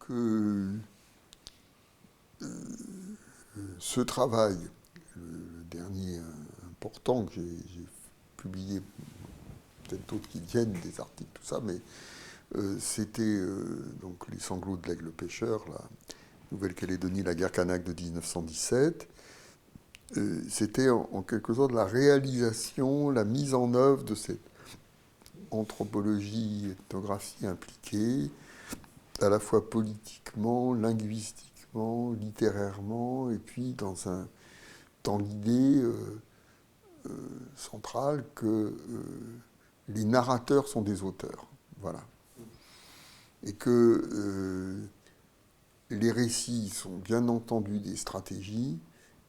Que ce travail, le dernier important que j'ai publié, peut-être d'autres qui viennent, des articles, tout ça, mais c'était donc Les Sanglots de l'Aigle pêcheur, la Nouvelle-Calédonie, la guerre kanak de 1917. C'était en quelque sorte la réalisation, la mise en œuvre de cette anthropologie, ethnographie impliquée, à la fois politiquement, linguistiquement, littérairement, et puis dans l'idée centrale que les narrateurs sont des auteurs. Voilà. Et que les récits sont bien entendu des stratégies,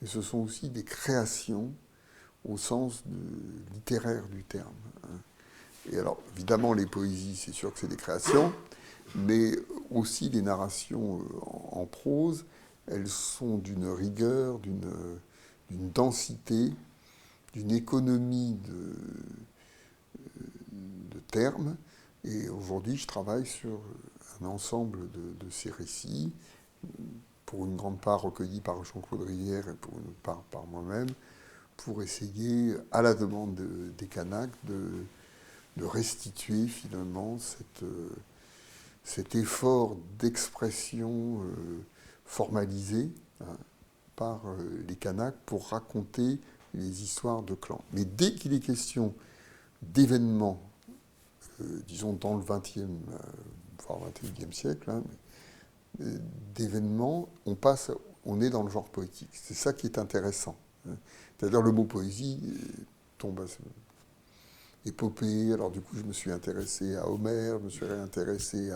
mais ce sont aussi des créations au sens littéraire du terme. Et alors, évidemment, les poésies, c'est sûr que c'est des créations, mais aussi les narrations en prose, elles sont d'une rigueur, d'une densité, d'une économie de termes. Et aujourd'hui, je travaille sur un ensemble de ces récits, pour une grande part recueillis par Jean-Claude Rivière et pour une autre part par moi-même, pour essayer, à la demande des Kanaks, de restituer finalement cet effort d'expression formalisé par les Kanaks pour raconter les histoires de clans. Mais dès qu'il est question d'événements, disons dans le XXe, voire XXIe siècle, d'événements, on est dans le genre poétique. C'est ça qui est intéressant. C'est-à-dire le mot poésie tombe à épopée. Alors du coup, je me suis intéressé à Homère, je me suis réintéressé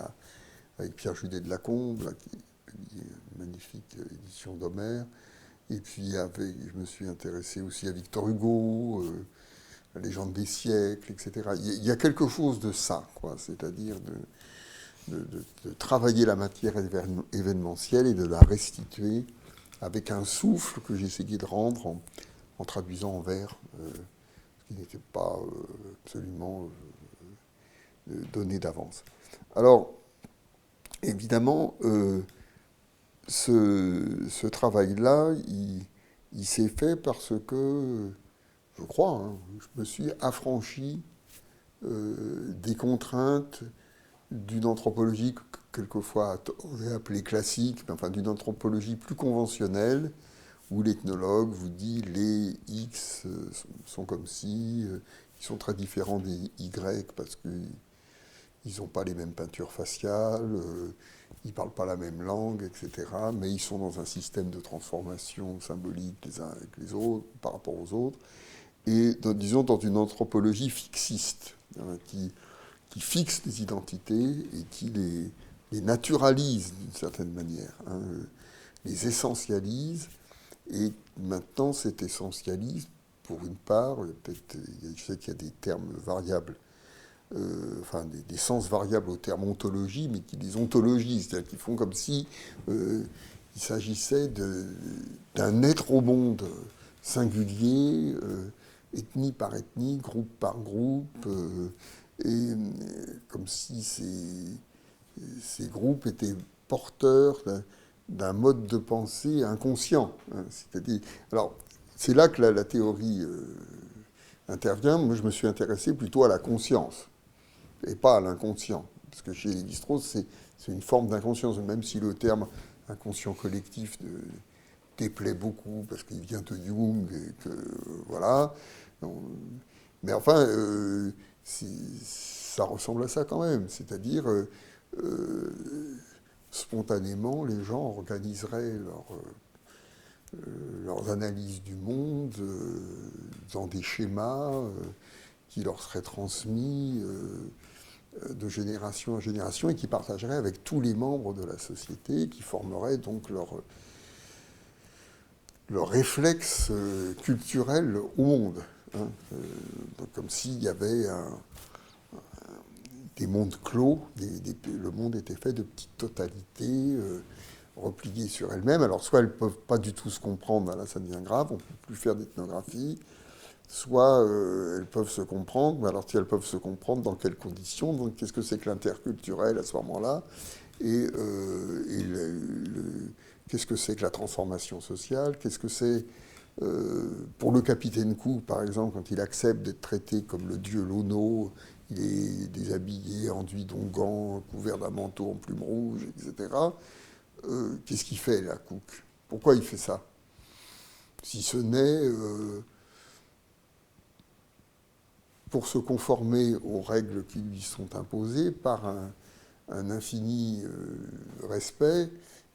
avec Pierre Judet de Lacombe, là, qui est une magnifique édition d'Homère. Et puis je me suis intéressé aussi à Victor Hugo, la légende des siècles, etc. Il y a quelque chose de ça, quoi, c'est-à-dire de travailler la matière événementielle et de la restituer avec un souffle que j'essayais de rendre en traduisant en vers, ce qui n'était pas absolument donné d'avance. Alors, évidemment, ce travail-là, il s'est fait parce que, je crois, je me suis affranchi des contraintes d'une anthropologie que quelquefois on est appelée classique, mais enfin d'une anthropologie plus conventionnelle, où l'ethnologue vous dit les X sont comme si, ils sont très différents des Y parce qu'ils n'ont pas les mêmes peintures faciales, ils ne parlent pas la même langue, etc. Mais ils sont dans un système de transformation symbolique les uns avec les autres, par rapport aux autres, et disons dans une anthropologie fixiste, qui fixe les identités et qui les naturalise d'une certaine manière, les essentialise. Et maintenant, cet essentialisme, pour une part, peut-être, je sais qu'il y a des termes variables, enfin des sens variables au terme ontologie, mais qui les ontologisent, c'est-à-dire qu'ils font comme si il s'agissait d'un être au monde singulier, ethnie par ethnie, groupe par groupe, et comme si ces groupes étaient porteurs d'un mode de pensée inconscient. C'est-à-dire, alors, c'est là que la théorie intervient. Moi, je me suis intéressé plutôt à la conscience et pas à l'inconscient. Parce que chez Lévi-Strauss, c'est une forme d'inconscience, même si le terme inconscient collectif déplaît beaucoup, parce qu'il vient de Jung, et que, voilà. Mais enfin, ça ressemble à ça quand même. C'est-à-dire, spontanément, les gens organiseraient leurs analyses du monde dans des schémas qui leur seraient transmis de génération en génération et qui partageraient avec tous les membres de la société, qui formeraient donc leur réflexe culturel au monde. Hein. Donc comme s'il y avait des mondes clos, le monde était fait de petites totalités repliées sur elles-mêmes. Alors soit elles ne peuvent pas du tout se comprendre, là ça devient grave, on ne peut plus faire d'ethnographie, soit elles peuvent se comprendre, mais alors si elles peuvent se comprendre, dans quelles conditions, donc qu'est-ce que c'est que l'interculturel à ce moment-là, et qu'est-ce que c'est que la transformation sociale, qu'est-ce que c'est pour le capitaine Cook, par exemple, quand il accepte d'être traité comme le dieu Lono, il est déshabillé, enduit d'onguents, couvert d'un manteau en plumes rouges, etc. Qu'est-ce qu'il fait, là, Cook? Pourquoi il fait ça? Si ce n'est pour se conformer aux règles qui lui sont imposées par un infini respect,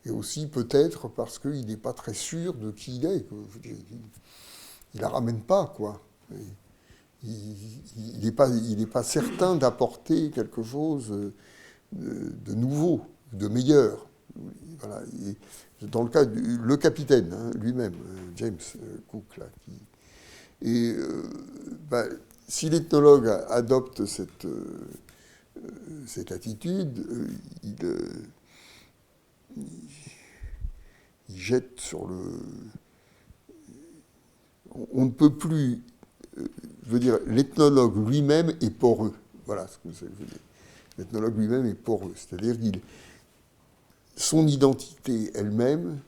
et aussi peut-être parce qu'il n'est pas très sûr de qui il est. Il la ramène pas, quoi. Il n'est pas certain d'apporter quelque chose de nouveau, de meilleur. Voilà. Et dans le cas le capitaine hein, lui-même, James Cook, là, si l'ethnologue adopte cette attitude, il jette sur le... On ne peut plus... je veux dire, l'ethnologue lui-même est poreux. Voilà ce que je veux dire. L'ethnologue lui-même est poreux. C'est-à-dire qu'il... Son identité elle-même,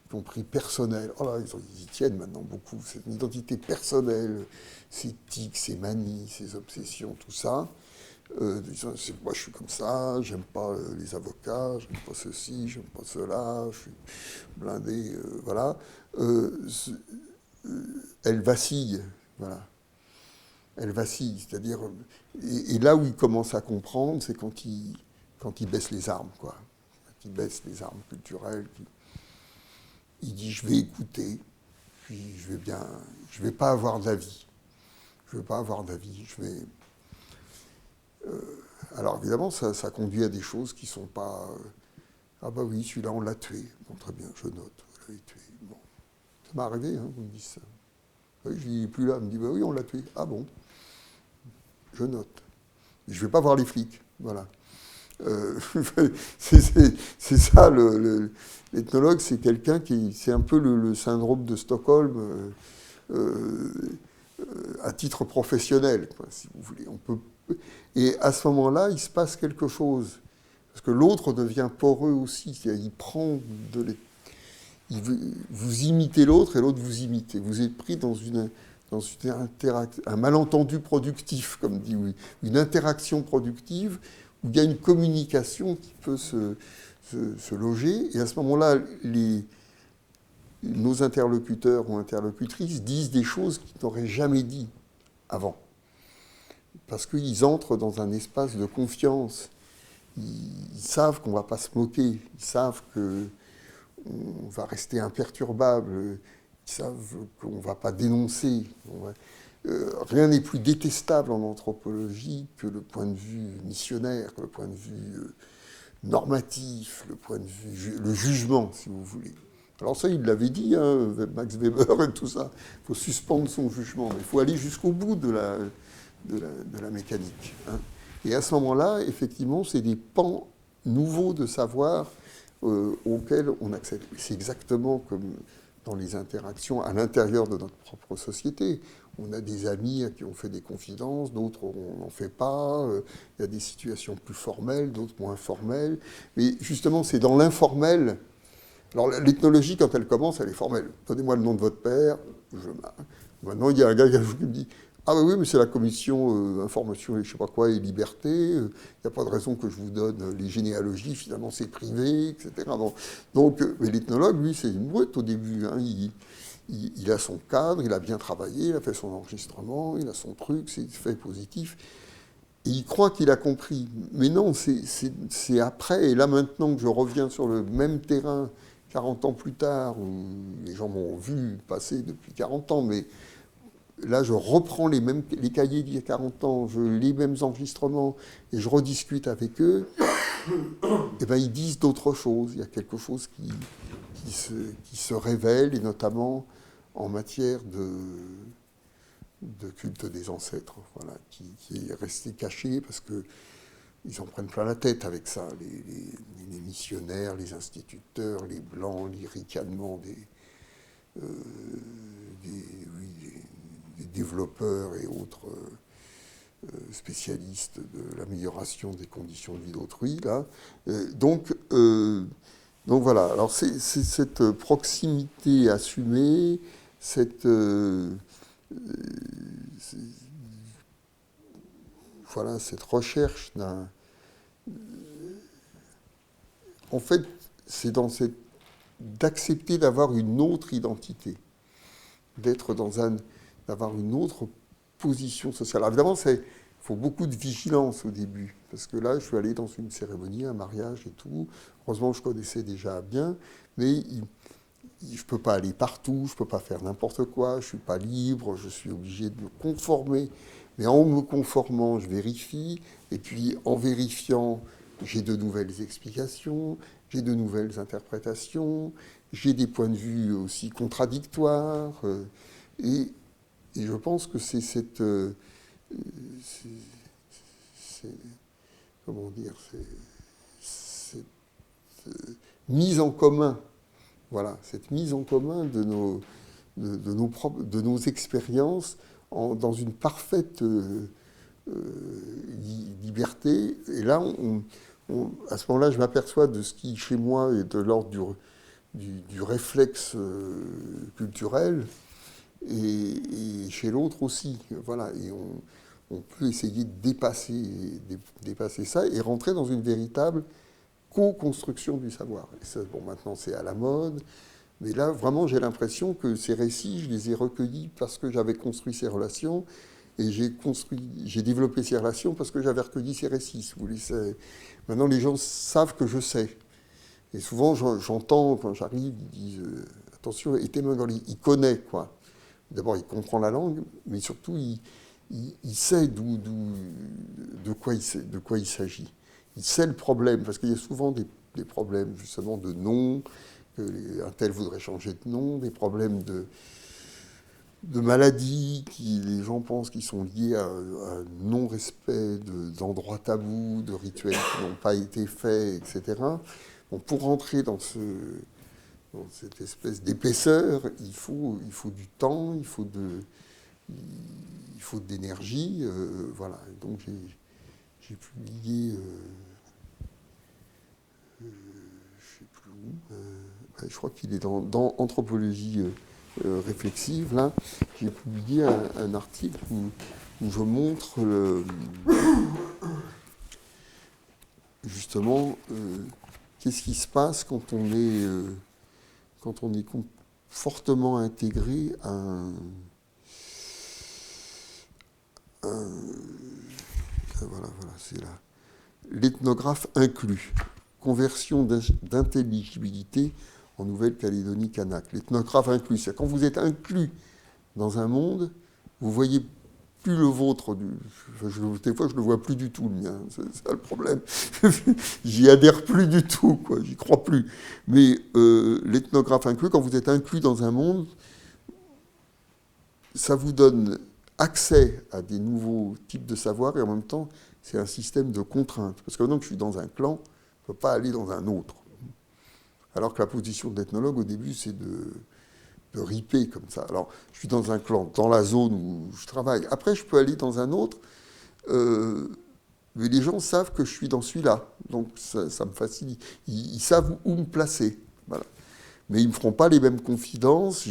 y compris personnelle, oh là, ils y tiennent maintenant beaucoup, c'est une identité personnelle, ses tics, ses manies, ses obsessions, tout ça. Moi, je suis comme ça, j'aime pas les avocats, j'aime pas ceci, j'aime pas cela, je suis blindé, voilà. Elle vacille, voilà. Elle vacille, c'est-à-dire... Et là où il commence à comprendre, c'est quand il baisse les armes, quoi. Quand il baisse les armes culturelles, il dit, je vais écouter, puis je vais pas avoir d'avis. Je vais pas avoir d'avis, je vais... alors évidemment, ça conduit à des choses qui ne sont pas... ah bah oui, celui-là, on l'a tué. Bon, très bien, je note, vous l'avez tué. Bon. Ça m'est arrivé, hein, vous me dites ça. Oui, je dis, plus là, il me dit, bah oui, on l'a tué. Ah bon, je note. Mais je ne vais pas voir les flics, voilà. C'est ça, l'ethnologue, c'est quelqu'un qui... C'est un peu le syndrome de Stockholm à titre professionnel, quoi, si vous voulez. Et à ce moment-là, il se passe quelque chose. Parce que l'autre devient poreux aussi. Il prend de vous imitez l'autre et l'autre vous imite. Vous êtes pris dans un malentendu productif, comme dit, oui, une interaction productive où il y a une communication qui peut se loger. Et à ce moment-là, nos interlocuteurs ou interlocutrices disent des choses qu'ils n'auraient jamais dit avant. Parce qu'ils entrent dans un espace de confiance. Ils savent qu'on ne va pas se moquer. Ils savent qu'on va rester imperturbable. Ils savent qu'on ne va pas dénoncer. Rien n'est plus détestable en anthropologie que le point de vue missionnaire, que le point de vue normatif, le jugement, si vous voulez. Alors ça, il l'avait dit, hein, Max Weber et tout ça. Il faut suspendre son jugement, mais il faut aller jusqu'au bout de la mécanique. Hein. Et à ce moment-là, effectivement, c'est des pans nouveaux de savoir auxquels on accède. C'est exactement comme dans les interactions à l'intérieur de notre propre société. On a des amis à qui on fait des confidences, d'autres on n'en fait pas. Il y a des situations plus formelles, d'autres moins formelles. Mais justement, c'est dans l'informel. Alors l'ethnologie, quand elle commence, elle est formelle. Donnez-moi le nom de votre père. Maintenant, il y a un gars qui me dit « Ah ben oui, mais c'est la commission information et je ne sais pas quoi et liberté. Il n'y a pas de raison que je vous donne les généalogies. Finalement, c'est privé, etc. » Donc, mais l'ethnologue, lui, c'est une brute au début. Hein. Il a son cadre, il a bien travaillé, il a fait son enregistrement, il a son truc, c'est fait positif. Et il croit qu'il a compris. Mais non, c'est après. Et là, maintenant que je reviens sur le même terrain, 40 ans plus tard, où les gens m'ont vu passer depuis 40 ans, mais là, je reprends les cahiers d'il y a 40 ans, les mêmes enregistrements, et je rediscute avec eux, et ben, ils disent d'autres choses. Il y a quelque chose qui se révèle, et notamment en matière de culte des ancêtres, voilà, qui est resté caché parce que ils en prennent plein la tête avec ça, les missionnaires, les instituteurs, les blancs, les ricanements euh, des développeurs et autres spécialistes de l'amélioration des conditions de vie d'autrui. Là. Donc voilà, alors c'est cette proximité assumée, voilà, cette recherche d'un... En fait, c'est d'accepter d'avoir une autre identité, d'avoir une autre position sociale. Alors évidemment, il faut beaucoup de vigilance au début, parce que là, je suis allé dans une cérémonie, un mariage et tout. Heureusement, je connaissais déjà bien, mais je ne peux pas aller partout, je ne peux pas faire n'importe quoi, je ne suis pas libre, je suis obligé de me conformer. Mais en me conformant, je vérifie, et puis en vérifiant, j'ai de nouvelles explications, j'ai de nouvelles interprétations, j'ai des points de vue aussi contradictoires, et, et je pense que c'est cette... comment dire, cette mise en commun, voilà, cette mise en commun de nos expériences dans une parfaite liberté. Et là, à ce moment-là, je m'aperçois de ce qui, chez moi, est de l'ordre du réflexe culturel, et chez l'autre aussi. Voilà, et on peut essayer de dépasser ça et rentrer dans une véritable co-construction du savoir. Et ça, bon, maintenant, c'est à la mode. Mais là, vraiment, j'ai l'impression que ces récits, je les ai recueillis parce que j'avais construit ces relations, et j'ai développé ces relations parce que j'avais recueilli ces récits. Si vous voulez, maintenant, les gens savent que je sais. Et souvent, j'entends, quand j'arrive, ils disent attention, Etemengoli, il connaît, quoi. D'abord, il comprend la langue, mais surtout, il sait de quoi il s'agit. Il sait le problème, parce qu'il y a souvent des problèmes, justement, de nom, un tel voudrait changer de nom, des problèmes de maladies les gens pensent qu'ils sont liés à un non-respect d'endroits tabous, de rituels qui n'ont pas été faits, etc. Donc, pour rentrer dans cette espèce d'épaisseur, il faut du temps, il faut de l'énergie. Voilà. Donc j'ai publié, je ne sais plus où, je crois qu'il est dans Anthropologie réflexive, là, j'ai publié un article où je montre justement qu'est-ce qui se passe quand on est fortement intégré à voilà, c'est là. L'ethnographe inclus. Conversion d'intelligibilité en Nouvelle-Calédonie kanak. L'ethnographe inclus, c'est quand vous êtes inclus dans un monde, vous voyez plus le vôtre. Des fois, je ne le vois plus du tout, le mien. C'est ça le problème. J'y adhère plus du tout, quoi. J'y crois plus. Mais l'ethnographe inclus, quand vous êtes inclus dans un monde, ça vous donne accès à des nouveaux types de savoirs, et en même temps, c'est un système de contraintes. Parce que maintenant que je suis dans un clan, je ne peux pas aller dans un autre. Alors que la position d'ethnologue, au début, c'est de riper comme ça. Alors, je suis dans un clan, dans la zone où je travaille. Après, je peux aller dans un autre, mais les gens savent que je suis dans celui-là. Donc, ça me facilite. Ils savent où me placer. Voilà. Mais ils ne me feront pas les mêmes confidences.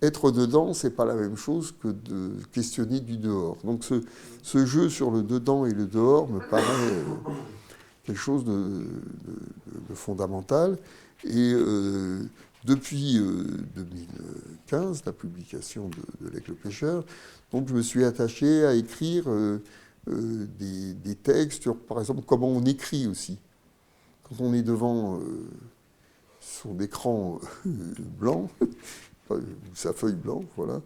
Être dedans, ce n'est pas la même chose que de questionner du dehors. Donc, ce jeu sur le dedans et le dehors me paraît quelque chose de fondamental. Et depuis 2015, la publication de L'Aigle pêcheur, donc je me suis attaché à écrire des textes sur, par exemple, comment on écrit aussi. Quand on est devant son écran blanc, sa feuille blanche, voilà,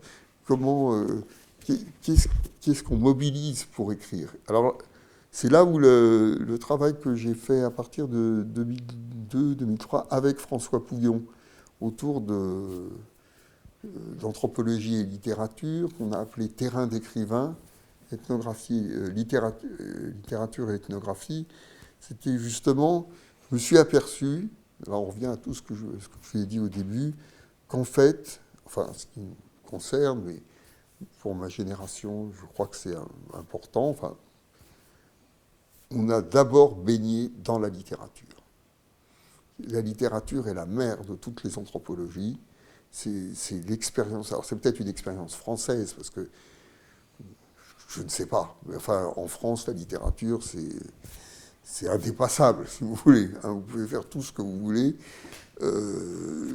comment qu'est-ce qu'on mobilise pour écrire? Alors, c'est là où le travail que j'ai fait à partir de 2002-2003 avec François Pouillon autour d'anthropologie et littérature, qu'on a appelé terrain d'écrivain, ethnographie, littérature et ethnographie, c'était justement, je me suis aperçu, là on revient à tout ce que je vous ai dit au début, qu'en fait, enfin ce qui me concerne, mais pour ma génération, je crois que c'est important, enfin, on a d'abord baigné dans la littérature. La littérature est la mère de toutes les anthropologies. C'est l'expérience. Alors, c'est peut-être une expérience française, parce que je ne sais pas. Mais enfin, en France, la littérature, c'est indépassable, si vous voulez. Hein, vous pouvez faire tout ce que vous voulez. Le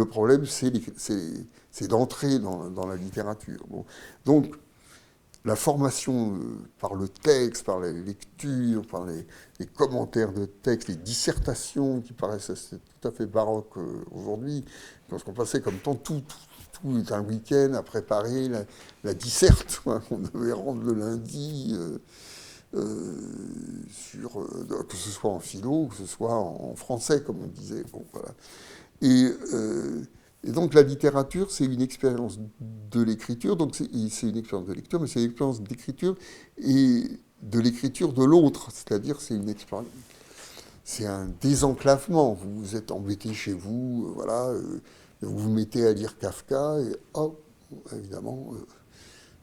problème, c'est d'entrer dans la littérature. Bon. Donc, la formation par le texte, par les lectures, par les commentaires de texte, les dissertations qui paraissent tout à fait baroques aujourd'hui, parce qu'on passait comme tout un week-end à préparer la disserte, quoi, qu'on devait rendre le lundi, que ce soit en philo, que ce soit en français, comme on disait. Bon, voilà. Et donc la littérature, c'est une expérience de l'écriture, donc c'est une expérience de lecture, mais c'est une expérience d'écriture et de l'écriture de l'autre, c'est-à-dire c'est un désenclavement. Vous êtes embêté chez vous, voilà, vous vous mettez à lire Kafka et hop, évidemment,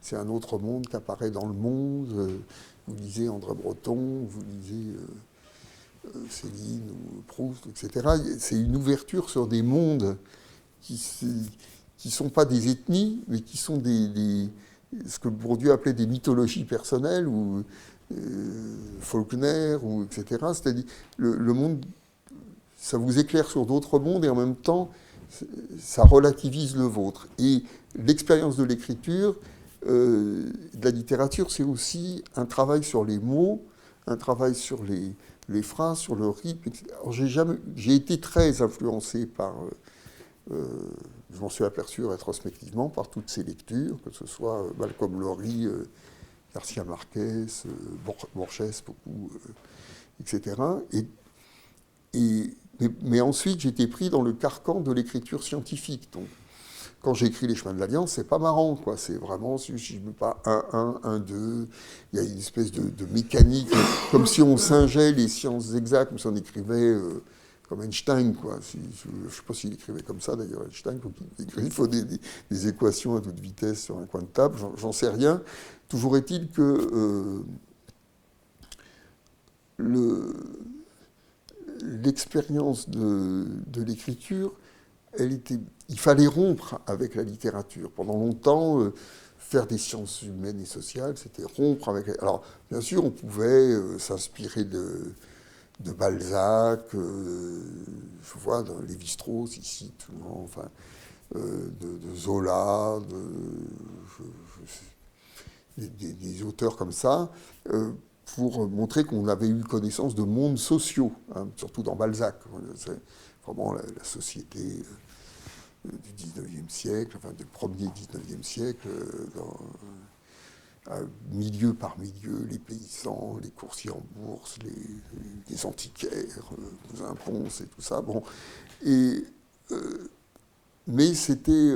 c'est un autre monde qui apparaît dans le monde. Vous lisez André Breton, vous lisez Céline ou Proust, etc. C'est une ouverture sur des mondes qui ne sont pas des ethnies, mais qui sont ce que Bourdieu appelait des mythologies personnelles, ou Faulkner, ou etc. C'est-à-dire, le monde, ça vous éclaire sur d'autres mondes, et en même temps, ça relativise le vôtre. Et l'expérience de l'écriture, de la littérature, c'est aussi un travail sur les mots, un travail sur les phrases, sur le rythme. Alors, j'ai été très influencé par... je m'en suis aperçu rétrospectivement par toutes ces lectures, que ce soit Malcolm Lowry, Garcia Marquez, Borges, beaucoup, etc. Mais ensuite, j'étais pris dans le carcan de l'écriture scientifique. Donc, quand j'écris Les Chemins de l'Alliance, c'est pas marrant, quoi. C'est vraiment, si je ne mets pas 1, 2, il y a une espèce de mécanique, comme si on singeait les sciences exactes, comme si on écrivait... comme Einstein, quoi. Je ne sais pas s'il écrivait comme ça, d'ailleurs, Einstein, il faut des équations à toute vitesse sur un coin de table, j'en sais rien. Toujours est-il que l'expérience de l'écriture, il fallait rompre avec la littérature. Pendant longtemps, faire des sciences humaines et sociales, c'était rompre avec... Alors, bien sûr, on pouvait s'inspirer de Balzac, je vois dans Lévi-Strauss ici, tout le monde, enfin, de Zola, des auteurs comme ça, pour montrer qu'on avait eu connaissance de mondes sociaux, hein, surtout dans Balzac. C'est vraiment la société du 19e siècle, enfin du premier 19e siècle, milieu par milieu, les paysans, les coursiers en bourse, les antiquaires, Cousin Ponce et tout ça. Bon. Mais c'était,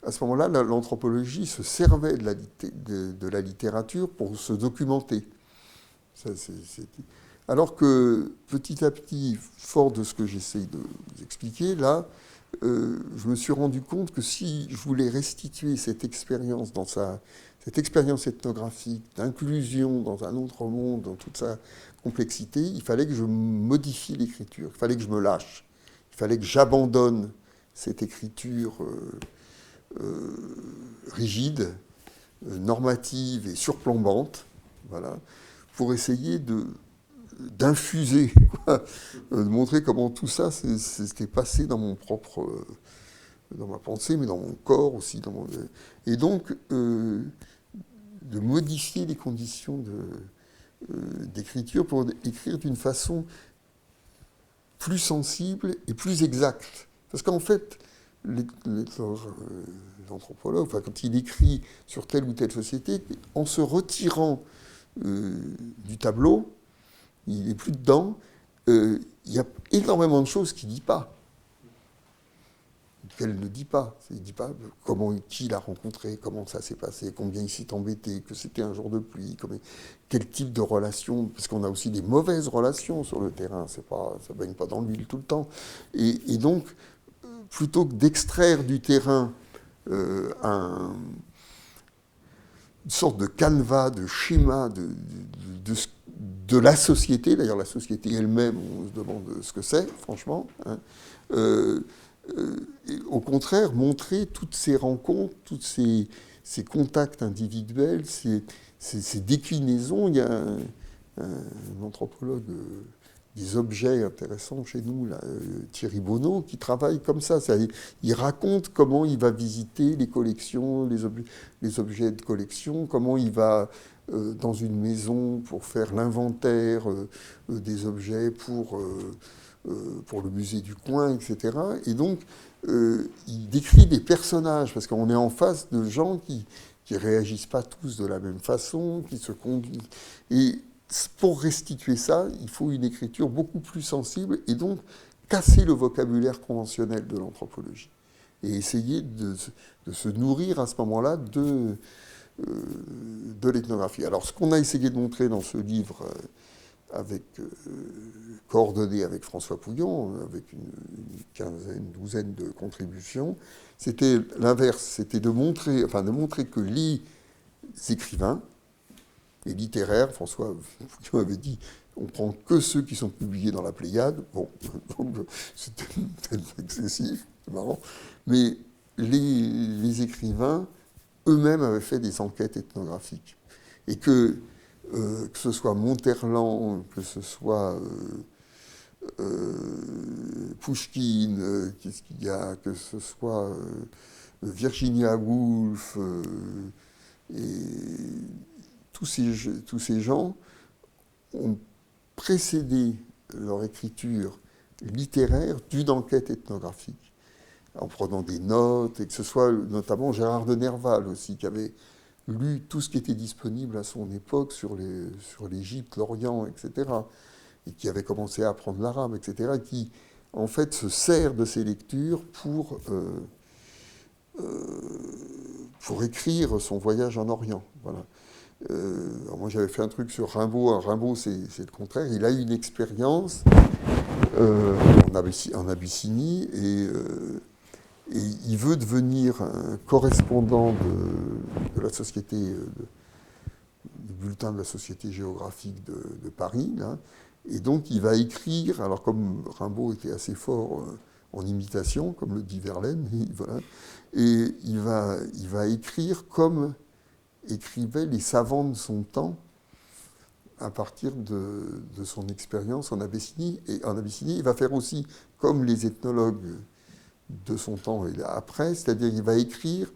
à ce moment-là, l'anthropologie se servait de la littérature pour se documenter. Alors que, petit à petit, fort de ce que j'essaye de vous expliquer, là, je me suis rendu compte que si je voulais restituer cette expérience cette expérience ethnographique d'inclusion dans un autre monde, dans toute sa complexité, il fallait que je modifie l'écriture, il fallait que je me lâche, il fallait que j'abandonne cette écriture rigide, normative et surplombante, voilà, pour essayer d'infuser, de montrer comment tout ça s'était passé dans dans ma pensée, mais dans mon corps aussi. Et donc, de modifier les conditions d'écriture pour écrire d'une façon plus sensible et plus exacte. Parce qu'en fait, l'anthropologue, enfin, quand il écrit sur telle ou telle société, en se retirant du tableau, il n'est plus dedans, il y a énormément de choses qu'il ne dit pas. Qu'elle ne dit pas. Il ne dit pas qui l'a rencontré, comment ça s'est passé, combien il s'est embêté, que c'était un jour de pluie, quel type de relation, parce qu'on a aussi des mauvaises relations sur le terrain, ça ne baigne pas dans l'huile tout le temps. Et donc, plutôt que d'extraire du terrain une sorte de canevas, de schéma de la société, d'ailleurs la société elle-même, on se demande ce que c'est, franchement, hein, au contraire, montrer toutes ces rencontres, tous ces contacts individuels, ces déclinaisons. Il y a un anthropologue des objets intéressants chez nous, là, Thierry Bonneau, qui travaille comme ça. Il raconte comment il va visiter les collections, les objets de collection, comment il va dans une maison pour faire l'inventaire des objets pour le musée du coin, etc. Et donc, il décrit des personnages, parce qu'on est en face de gens qui réagissent pas tous de la même façon, qui se conduisent. Et pour restituer ça, il faut une écriture beaucoup plus sensible, et donc casser le vocabulaire conventionnel de l'anthropologie. Et essayer de se nourrir à ce moment-là de l'ethnographie. Alors, ce qu'on a essayé de montrer dans ce livre, coordonné avec François Pouillon, avec une douzaine de contributions, c'était l'inverse, c'était de montrer que les écrivains, les littéraires, François Pouillon avait dit, on prend que ceux qui sont publiés dans la Pléiade, bon, c'était peut-être excessif, c'est marrant, mais les écrivains eux-mêmes avaient fait des enquêtes ethnographiques. Et que ce soit Monterland, que ce soit Pouchkine, qu'est-ce qu'il y a, que ce soit Virginia Woolf, et tous ces gens ont précédé leur écriture littéraire d'une enquête ethnographique, en prenant des notes, et que ce soit notamment Gérard de Nerval aussi, qui avait lu tout ce qui était disponible à son époque sur l'Égypte, l'Orient, etc., et qui avait commencé à apprendre l'arabe, etc., et qui, en fait, se sert de ces lectures pour écrire son voyage en Orient. Voilà. Moi, j'avais fait un truc sur Rimbaud. Rimbaud, c'est le contraire. Il a eu une expérience en Abyssinie, et il veut devenir un correspondant de la société, du bulletin de la Société géographique de Paris, là. Et donc il va écrire, alors comme Rimbaud était assez fort en imitation, comme le dit Verlaine, voilà, et il va écrire comme écrivaient les savants de son temps, à partir de son expérience en Abyssinie. Et en Abyssinie, il va faire aussi comme les ethnologues de son temps et après, c'est-à-dire qu'il va écrire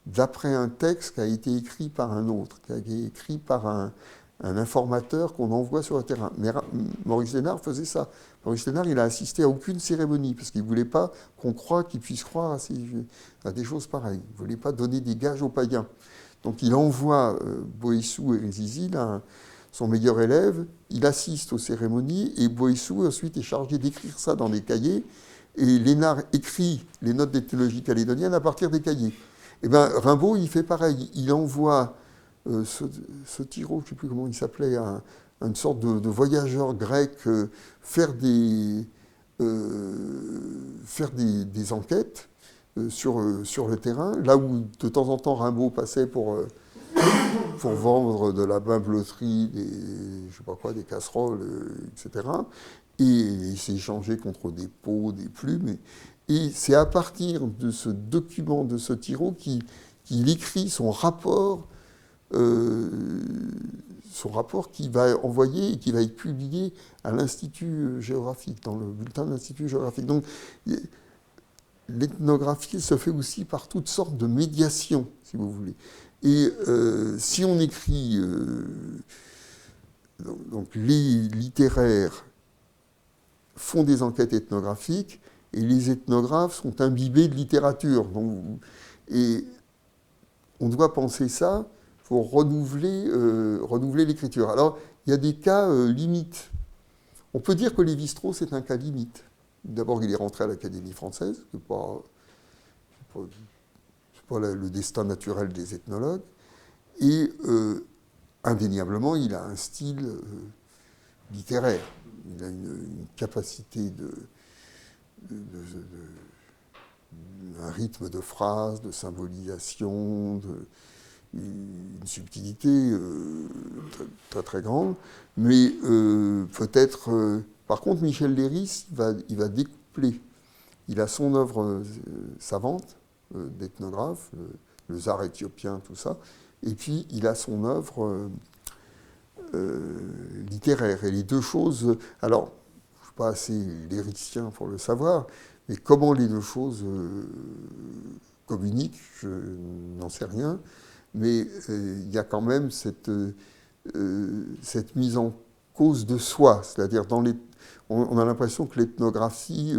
d'après un texte qui a été écrit par un autre, qui a été écrit par un informateur qu'on envoie sur le terrain. Mais Maurice Lénard faisait ça. Maurice Lénard, il a assisté à aucune cérémonie, parce qu'il ne voulait pas qu'on croie qu'il puisse croire à des choses pareilles. Il ne voulait pas donner des gages aux païens. Donc il envoie Boissou et Rizizi, là, son meilleur élève, il assiste aux cérémonies, et Boissou ensuite est chargé d'écrire ça dans des cahiers, et Lénard écrit les notes d'ethnologie calédonienne à partir des cahiers. Et bien Rimbaud, il fait pareil, il envoie ce Tiro, je ne sais plus comment il s'appelait, une sorte de voyageur grec, faire des enquêtes sur le terrain, là où de temps en temps Rimbaud passait pour vendre de la bimbeloterie, je sais pas quoi, des casseroles, etc. Et il s'est échangé contre des pots, des plumes. Et c'est à partir de ce document, de ce Tiro, qu'il écrit son rapport qu'il va envoyer et qui va être publié à l'Institut géographique, dans le bulletin de l'Institut géographique. Donc, l'ethnographie se fait aussi par toutes sortes de médiations, si vous voulez. Et si on écrit... donc les littéraires font des enquêtes ethnographiques, et les ethnographes sont imbibés de littérature. Donc, et on doit penser ça pour renouveler l'écriture. Alors, il y a des cas limites. On peut dire que Lévi-Strauss est un cas limite. D'abord, il est rentré à l'Académie française, ce n'est pas le destin naturel des ethnologues. Et indéniablement, il a un style littéraire. Il a une capacité un rythme de phrase, de symbolisation, une subtilité très, très, très grande. Mais peut-être... par contre, Michel Leiris, il va découpler. Il a son œuvre savante, d'ethnographe, le tsar éthiopien, tout ça. Et puis, il a son œuvre littéraire. Et les deux choses... Alors, je ne suis pas assez lyricien pour le savoir, mais comment les deux choses communiquent, je n'en sais rien. Mais il y a quand même cette mise en cause de soi. C'est-à-dire, on a l'impression que l'ethnographie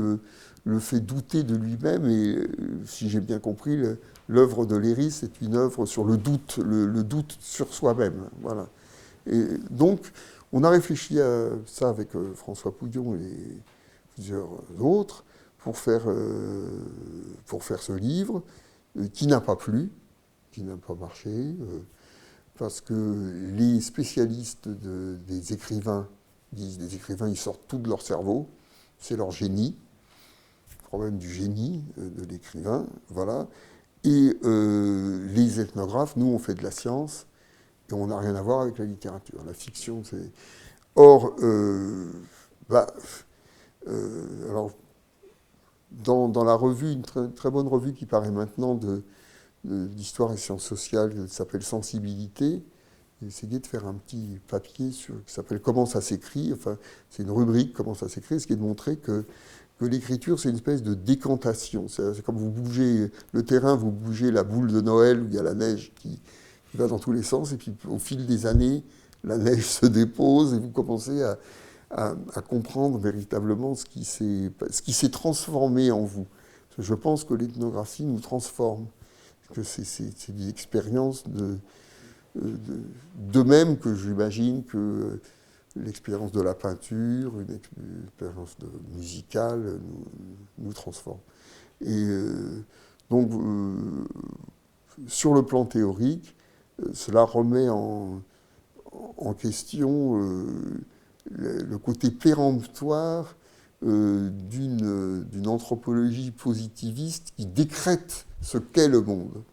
le fait douter de lui-même. Et si j'ai bien compris, l'œuvre de Leiris est une œuvre sur le doute, le doute sur soi-même. Voilà. Et donc, on a réfléchi à ça avec François Pouillon et plusieurs autres pour faire ce livre qui n'a pas plu, qui n'a pas marché, parce que les spécialistes des écrivains disent les écrivains, ils sortent tout de leur cerveau, c'est leur génie, le problème du génie de l'écrivain, voilà. Et les ethnographes, nous, on fait de la science, et on n'a rien à voir avec la littérature. La fiction, c'est... Or, alors, dans la revue, une très, très bonne revue qui paraît maintenant d'histoire et sciences sociales, qui s'appelle Sensibilité, j'ai essayé de faire un petit papier qui s'appelle Comment ça s'écrit. Enfin, c'est une rubrique, Comment ça s'écrit, ce qui est de montrer que l'écriture, c'est une espèce de décantation. C'est comme vous bougez le terrain, vous bougez la boule de Noël où il y a la neige qui va dans tous les sens, et puis au fil des années, la neige se dépose et vous commencez à comprendre véritablement ce qui s'est transformé en vous. Je pense que l'ethnographie nous transforme, que c'est des expériences de même que j'imagine que l'expérience de la peinture, une expérience musicale nous transforme. Et donc, sur le plan théorique, cela remet en question le côté péremptoire d'une anthropologie positiviste qui décrète ce qu'est le monde.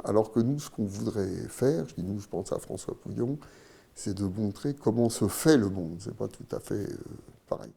Alors que nous, ce qu'on voudrait faire, je dis nous, je pense à François Pouillon, c'est de montrer comment se fait le monde. C'est pas tout à fait pareil.